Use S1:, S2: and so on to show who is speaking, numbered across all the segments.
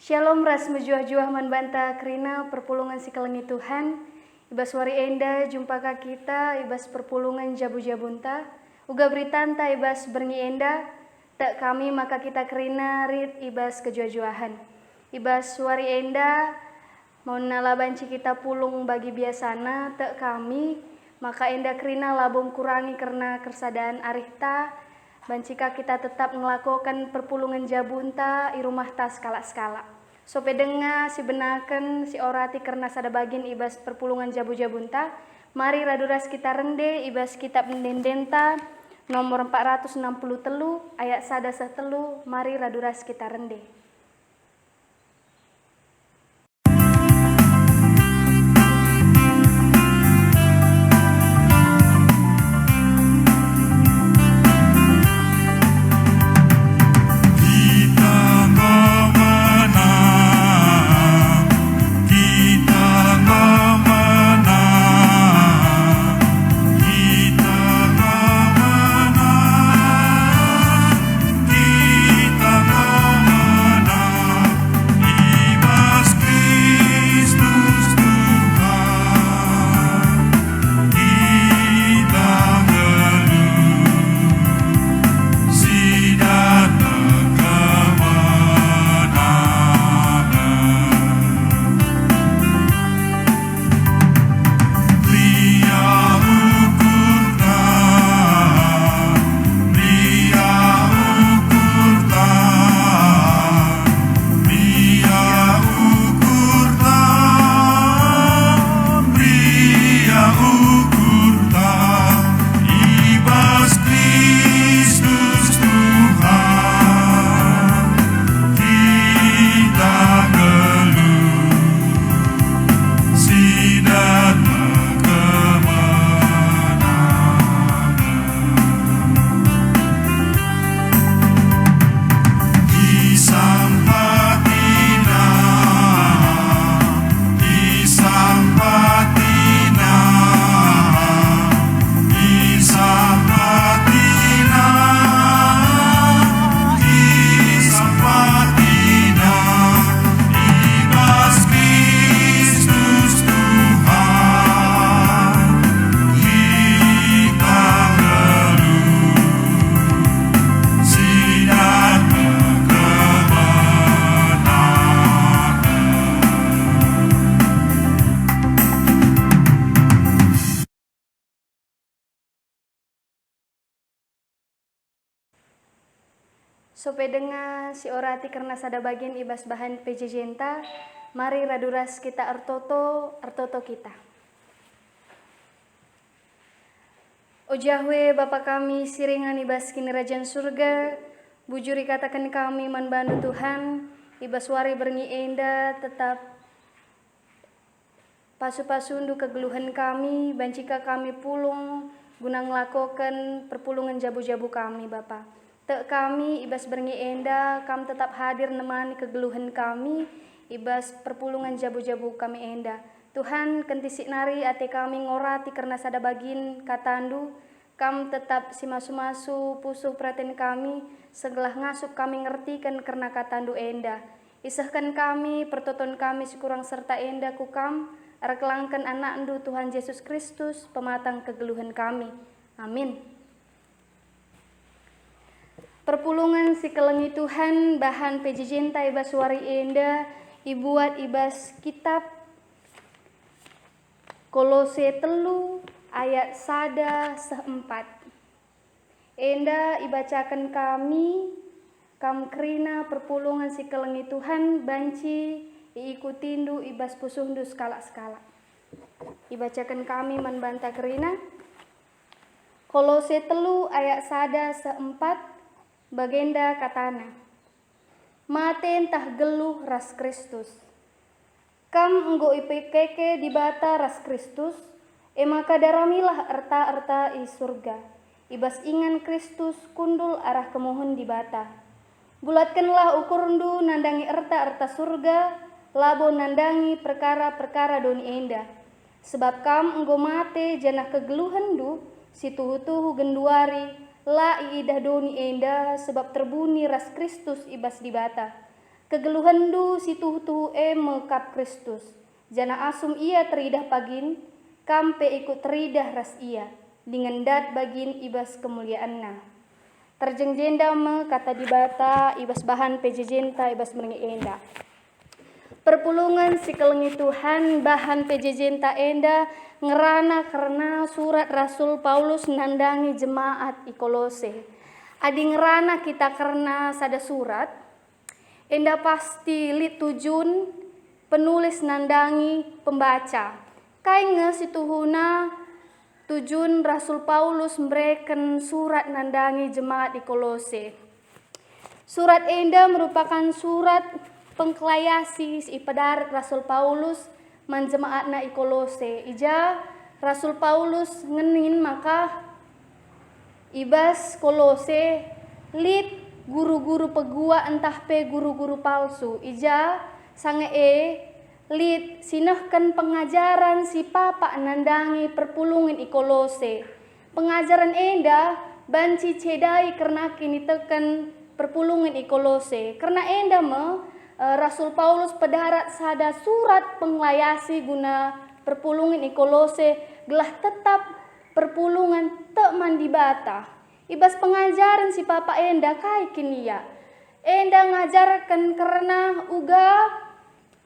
S1: Shalom ras mejuah-juah manbanta kerina perpulungan si kelengi Tuhan. Ibas wari enda jumpa ka kita ibas perpulungan jabu-jabunta. Uga beritanta ibas berngi enda tak kami maka kita kerina rit ibas kejuah-juahan. Ibas wari enda mau nalabanci kita pulung bagi biasana tak kami maka enda kerina labung kurangi karena kersadaan arihta. Bancika kita tetap melakukan perpulungan jabunta i rumah tas skala-skala. So pedenga si benaken si orati karena sada bagin ibas perpulungan jabu-jabunta. Mari raduras kita rende ibas kitab mendendenta nomor 463 ayat sada setelu. Mari raduras kita rende. So pedenga si orati karena sada bagian ibas bahan pejejenta. Mari raduras kita artoto kita. O Yahweh Bapa kami siringan ibas kini rajan surga. Bujuri katakan kami manbandu Tuhan. Ibas wari berngi enda tetap pasu-pasundu kegeluhan kami. Bancika kami pulung guna ngelakokan perpulungan jabu-jabu kami Bapa. Tak kami ibas berngi enda, kam tetap hadir nemani kegeluhan kami, ibas perpulungan jabu-jabu kami enda. Tuhan kentisik nari ate kami ngorati karena sada bagin katandu, kam tetap si masu-masu pusuh perhatian kami, segelah ngasuk kami ngertikan karena katandu enda. Isahkan kami, pertoton kami sekurang serta enda kukam, arkelangkan anakndu Tuhan Yesus Kristus, pematang kegeluhan kami. Amin. Perpulungan si kelengi Tuhan bahan pejejenta ibas wari enda ibuat ibas kitab Kolose 3 ayat sada seempat. Enda ibacakan kami kam kerina perpulungan si kelengi Tuhan banci iikutindu ibas pusundu skala-skala. Ibacakan kami manbanta kerina Kolose 3 ayat sada seempat. Bagenda katana, mate entah geluh ras Kristus. Kam enggo ipekeke di bata ras Kristus, maka daramilah erta-erta i surga. Ibas ingan Kristus kundul arah kemohon di bata. Bulatkanlah ukurndu nandangi erta-erta surga, labo nandangi perkara-perkara doni enda. Sebab kam enggo mate janah kegeluhandu, si tuhu-tuhu genduari, la iidah doni enda sebab terbuni ras Kristus ibas di bata. Kegeluhandu si tuhu mekap Kristus. Jana asum ia teridah pagin, kampe ikut teridah ras ia. Dengan dat bagin ibas kemuliaanna. Terjengjenda me kata dibata ibas bahan pejejenta ibas merengi enda. Perpulungan si kelengi Tuhan bahan pejejenta enda ngerana karena surat Rasul Paulus nandangi jemaat i Kolose. Adi ngerana kita karena sada surat, enda pasti lit tujun penulis nandangi pembaca. Kainge situhuna tujun Rasul Paulus mereken surat nandangi jemaat di Kolose. Surat enda merupakan surat pengklayasi si padarat Rasul Paulus man jemaatna i Kolose. Ija Rasul Paulus ngenin maka ibas Kolose lit guru-guru pegua entah pe guru-guru palsu. Ija sange lit sinehken pengajaran si papa nandangi perpulungan i Kolose. Pengajaran enda banci cedai karena kini teken perpulungan i Kolose. Karena enda Rasul Paulus pedarat sada surat penglayasi guna perpulungan i Kolose gelah tetap perpulungan tek mandibata. Ibas pengajaran si papa enda kai kinia. Enda ngajarkan karena uga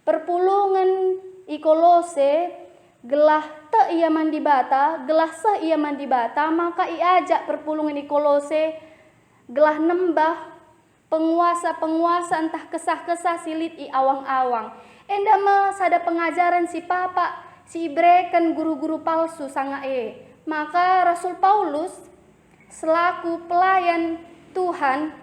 S1: perpulungan i Kolose gelah te ia mandibata, gelah se ia mandibata, maka iajak perpulungan i Kolose gelah nembah penguasa-penguasa entah kesah-kesah silit i awang-awang. Enda sada pengajaran si papa si ibreken guru-guru palsu sanga Maka Rasul Paulus selaku pelayan Tuhan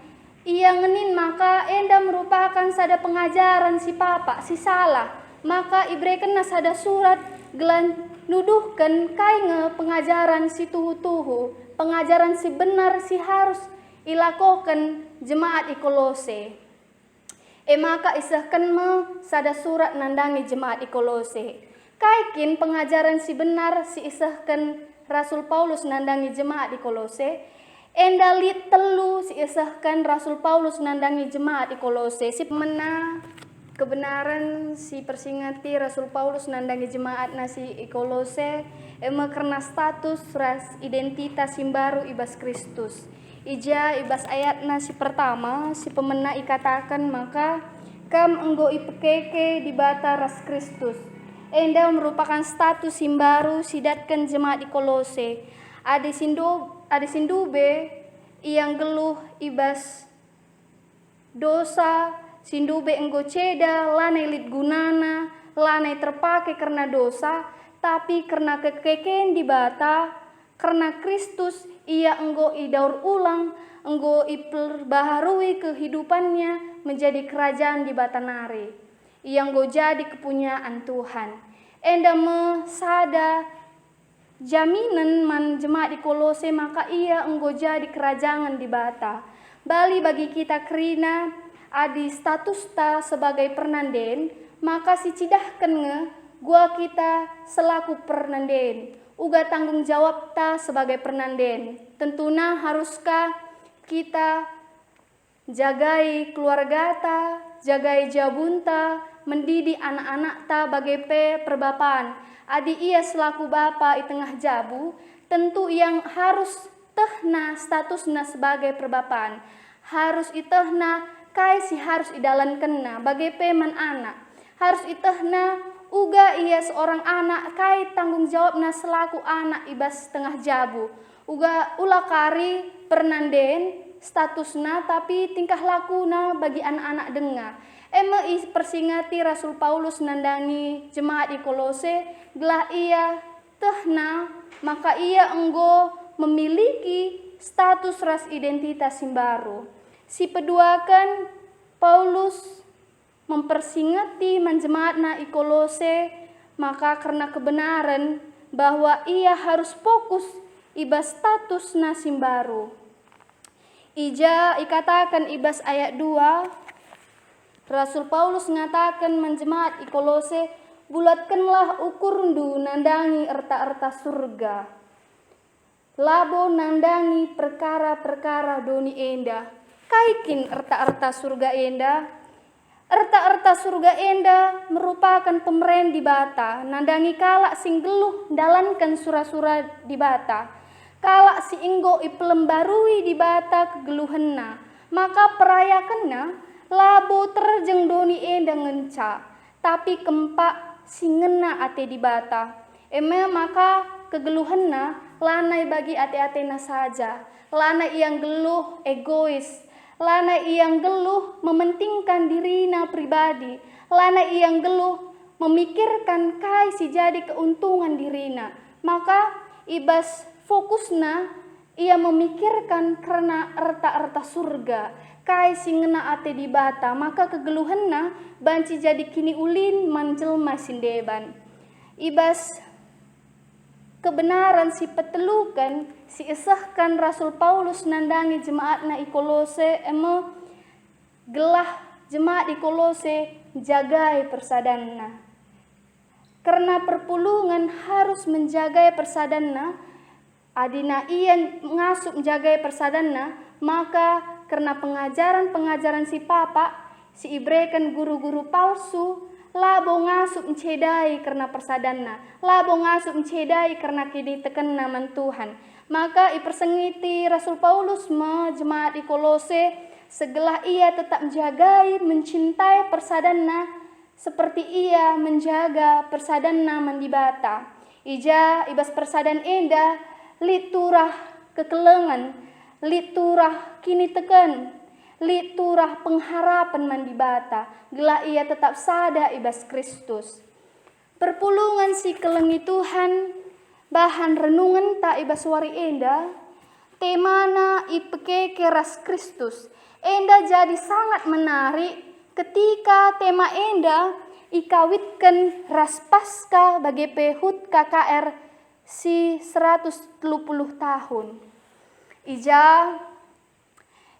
S1: ia ngenin maka enda merupakan sada pengajaran si papa si salah. Maka ibreken sada surat gelan nuduhkan kainge pengajaran si tuhu-tuhu, pengajaran si benar si harus ilakokan jemaat i Kolose. Maka isahkan sada surat nandangi jemaat i Kolose. Kaikin pengajaran si benar si isahkan Rasul Paulus nandangi jemaat i Kolose. Enda lit telu si isahkan Rasul Paulus nandangi jemaat i Kolose. Si pemena kebenaran si persingati Rasul Paulus nandangi jemaat nasi i Kolose. Karena status ras identitas simbaru ibas Kristus. Ija ibas ayat nasi pertama si pemena ikatakan maka kam enggo ipekeke di bata ras Kristus. Enda merupakan status simbaru sidatkan jemaat di Kolose. Adi sindube yang geluh ibas dosa sindube enggo ceda lanai lit gunana lanai terpakai karena dosa tapi karena kekeken di bata karena Kristus ia enggo idaur ulang, enggo iperbaharui kehidupannya menjadi kerajaan di Batanari. Ia enggo jadi kepunyaan Tuhan. Enda sada jaminan man jemaat di Kolose maka ia enggo jadi kerajaan di Bata. Bali bagi kita kerina adi status ta sebagai pernanden, maka si cidahkan gua kita selaku pernanden. Uga tanggung jawab ta sebagai pernanden. Tentuna haruskah kita jagai keluarga ta, jagai jabunta, mendidik anak-anak ta bagai perbapaan. Adi ia selaku bapa i tengah jabu, tentu yang harus tehna statusna sebagai perbapaan. Harus itehna kai si harus idalankenna bagai peman anak. Harus itehna uga ia seorang anak kai tanggung jawabna selaku anak ibas tengah jabu. Uga ulakari pernanden statusna tapi tingkah lakuna bagi anak-anak dengar. Persingati Rasul Paulus nandangi jemaat di Kolose gelah ia tehna maka ia enggo memiliki status ras identitas yang baru. Si peduakan Paulus mempersingati menjemaatna i Kolose maka karena kebenaran bahwa ia harus fokus ibas status nasim baru. Ija ikatakan ibas ayat 2 Rasul Paulus mengatakan menjemaat i Kolose bulatkanlah ukurndu nandangi erta-erta surga. Labo nandangi perkara-perkara doni enda. Kaikin erta-erta surga enda. Erta-erta surga enda merupakan pemeren di bata, nandangi kalak sing geluh dalankan sura-sura di bata. Kalak si inggo ipelembarui di bata kegeluhenna, maka perayakanna labo terjeng doni enda ngenca, tapi kempak si ngena ate di bata. Maka kegeluhenna lanai bagi ate-atena saja, lanai yang geluh egois, lana yang geluh mementingkan dirina pribadi, lana yang geluh memikirkan kai si jadi keuntungan dirina. Maka ibas fokusna ia memikirkan karena erta-erta surga, kai si ngena ate di bata, maka kegeluhanna banci jadi kini ulin manjelma sindeban. Ibas kebenaran si petelukan si esahkan Rasul Paulus nandangi jemaatna i Kolose gelah jemaat di Kolose jagai persadanna. Karena perpulungan harus menjagai persadanna, adina ia ngasup menjagai persadanna, maka karena pengajaran-pengajaran si papa, si ibrekan guru-guru palsu, labo ngasup mencedai karena persadanna, labo ngasup mencedai karena kini teken naman Tuhan. Maka ipersengiti Rasul Paulus jemaat di Kolose, segelah ia tetap menjagai, mencintai persadanna, seperti ia menjaga persadanna mandibata. Ija ibas persadan enda, liturah kekelengan, liturah kini teken, liturah pengharapan mandibata, gelah ia tetap sada ibas Kristus. Perpulungan si kelengi Tuhan, bahan renungan ta ibas wari enda, temana ipeke keras Kristus. Enda jadi sangat menarik ketika tema enda ikawitkan ras pasca bagi pehut KKR si 130 tahun. Ija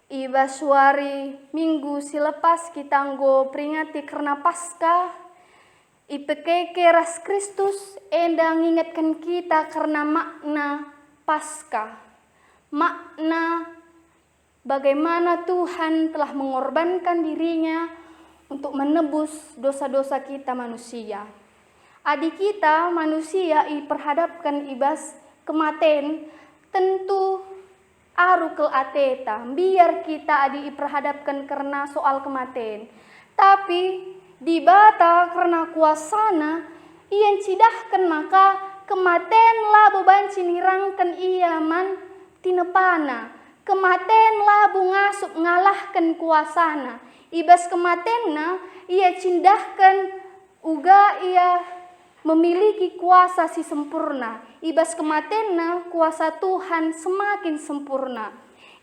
S1: ibas wari minggu silepas kita nggo peringati karena pasca ipeke keras Kristus enda ngingatkan kita karena makna pasca, makna bagaimana Tuhan telah mengorbankan dirinya untuk menebus dosa-dosa kita manusia. Adik kita manusia diperhadapkan ibas kematen, tentu arukel ateta, biar kita diperhadapkan karena soal kematen. Tapi di bata karena kuasana, ia cidahkan maka kematen labo banci nirangkan iaman tinepana. Kematen labu ngasup ngalahkan kuasana. Ibas kematenna ia cindahkan uga ia memiliki kuasa si sempurna. Ibas kematenna kuasa Tuhan semakin sempurna.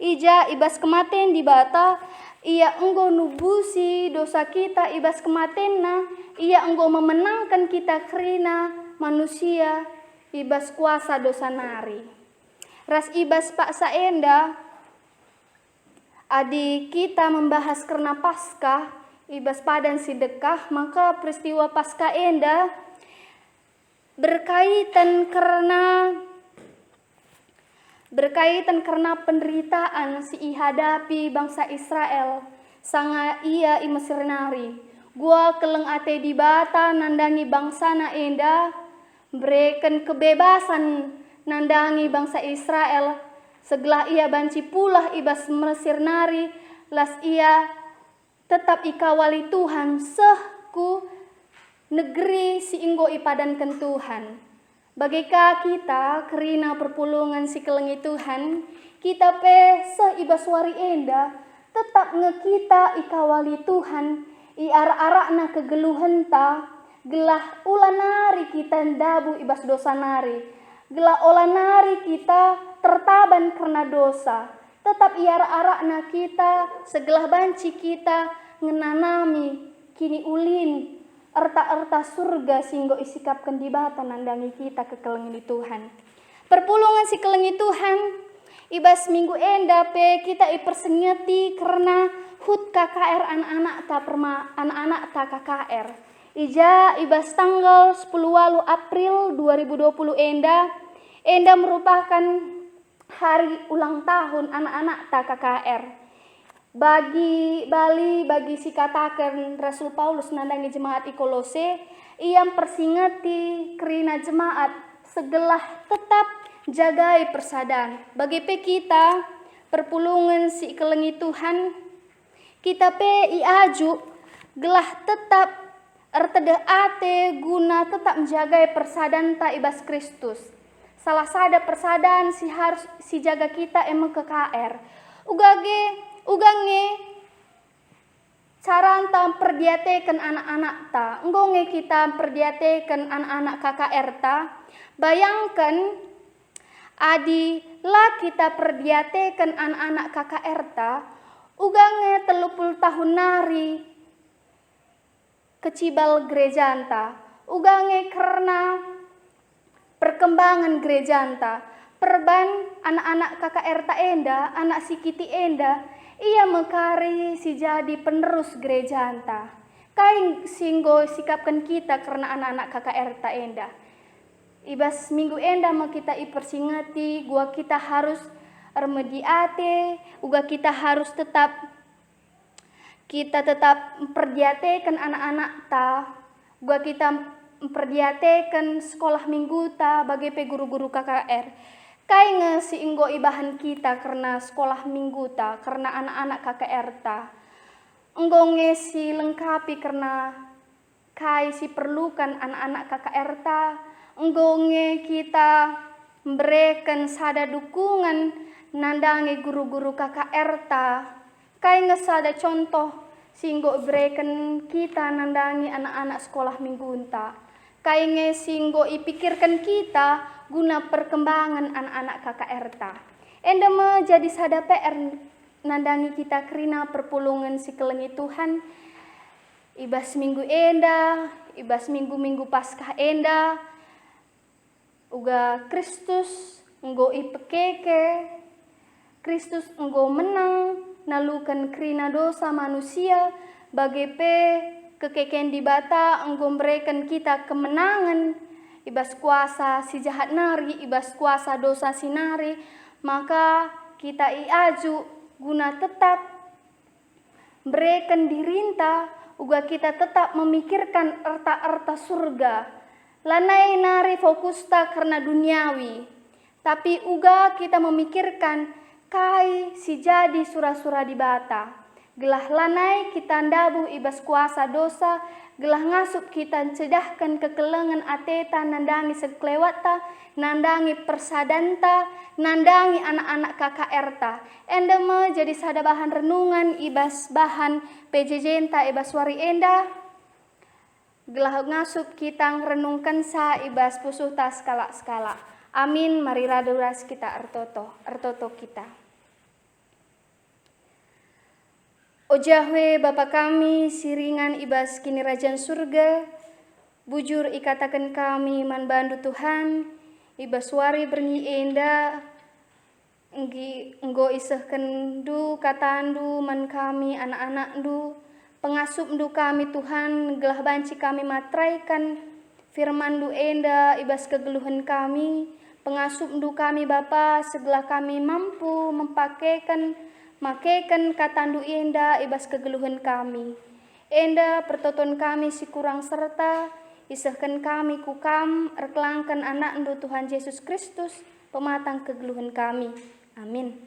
S1: Ija ibas kematen di bata ia enggo nubusi dosa kita. Ibas kematenna ia enggo memenangkan kita kerina manusia ibas kuasa dosa nari. Ras ibas paksa enda adi kita membahas karena pasca ibas padan sidekah, maka peristiwa pasca enda berkaitan karena penderitaan si ihadapi bangsa Israel sanga ia i Mesir nari. Gua keleng ate di bata nandangi bangsa na enda, berikan kebebasan nandangi bangsa Israel. Segelah ia banci pulah ibas Mesir nari, las ia tetap ikawali Tuhan sehku negeri si inggo ipadankan Tuhan. Bagika kita kerina perpulungan si kelengi Tuhan, kita pe seibas wari enda tetap ngekita ikawali Tuhan, iara-arakna kegeluhan ta, gelah ulanari kita dabu ibas dosa nari, gelah olanari kita tertaban karena dosa, tetap iara-arakna kita segelah banci kita ngenanami kini ulin erta-erta surga singgo isikapkan di bata nandangi kita kekelengi Tuhan. Perpulungan si kelengi Tuhan ibas minggu enda pe kita ipersengeti karena hut KKR anak-anak ta KKR. Ija ibas tanggal 10 April 2020 enda merupakan hari ulang tahun anak-anak ta KKR. bagi si katakan Rasul Paulus nandangi jemaat i Kolose, ia persingati kerina jemaat segelah tetap jagai persadaan. Bagi kita perpulungan si kelengi Tuhan, kita iaju gelah tetap ertede ate guna tetap menjaga persadaan ta ibas Kristus. Salah sada persadaan si jaga kita emang ke KR. Ugange cara anta perdiatekan anak-anak ta. Nggonge kita perdiatekan anak-anak KKR ta. Bayangkan adi lah kita perdiatekan anak-anak KKR ta. Ugange 30 tahun nari kecibal gereja anta. Ugange karena perkembangan gereja anta. Perban anak-anak KKR ta enda, anak sikiti enda, ia mengkari si jadi penerus gereja anta. Kain singgo sikapkan kita karena anak-anak KKR ta enda. Ibas minggu enda mau kita ipersingati, gua kita harus remediate, uga kita harus tetap memperdiatekan anak-anak ta, gua kita memperdiatekan sekolah minggu ta bagi guru-guru KKR. Kai ngesi inggo ibahan kita karena sekolah minggu ta, karena anak-anak KKR ta. Enggo ngesi lengkapi karena kai si perlukan anak-anak KKR ta. Enggo kita memberikan sada dukungan nandangi guru-guru KKR ta. Kai ngesada contoh singgo berikan kita nandangi anak-anak sekolah minggu ta. Kai singgo ipikirkan kita guna perkembangan anak-anak KKR ta. Enda menjadi sada PR nandangi kita kerina perpulungan si kelengi Tuhan. Ibas minggu enda, ibas minggu-minggu Paskah enda. Uga Kristus enggo ipekeke, Kristus enggo menang nalukan kerina dosa manusia bagi kekeken di bata enggo memberikan kita kemenangan ibas kuasa si jahat nari, ibas kuasa dosa si nari, maka kita iaju guna tetap berikan dirinta, uga kita tetap memikirkan erta-erta surga. Lanai nari fokus tak karena duniawi, tapi uga kita memikirkan kai si jadi sura-sura di bata. Gelah lanai kita ndabu ibas kuasa dosa, gelah ngasup kita cedahkan kekelengan ateta nandangi seklewata, nandangi persadanta, nandangi anak-anak KKR ta. Enda jadi sada bahan renungan ibas bahan PJJ ta ibas wari enda. Gelah ngasup kita renungkan sa ibas pusuh ta skala-skala. Amin, mari raduras kita ertoto kita. O Jahwe Bapa kami, siringan ibas kini Rajan surga, bujur ikatakan kami man bandu Tuhan, ibas wari bernyi enda, enggo isehken du katandu man kami anak-anak du, pengasup du kami Tuhan, gelah banci kami matraikan, firman du enda ibas kegeluhan kami, pengasup du kami Bapa, segelah kami mampu makaikan katandu enda ibas kegeluhan kami. Enda pertoton kami si kurang serta, isahkan kami kukam, erkelangkan anak endu Tuhan Yesus Kristus, pematang kegeluhan kami. Amin.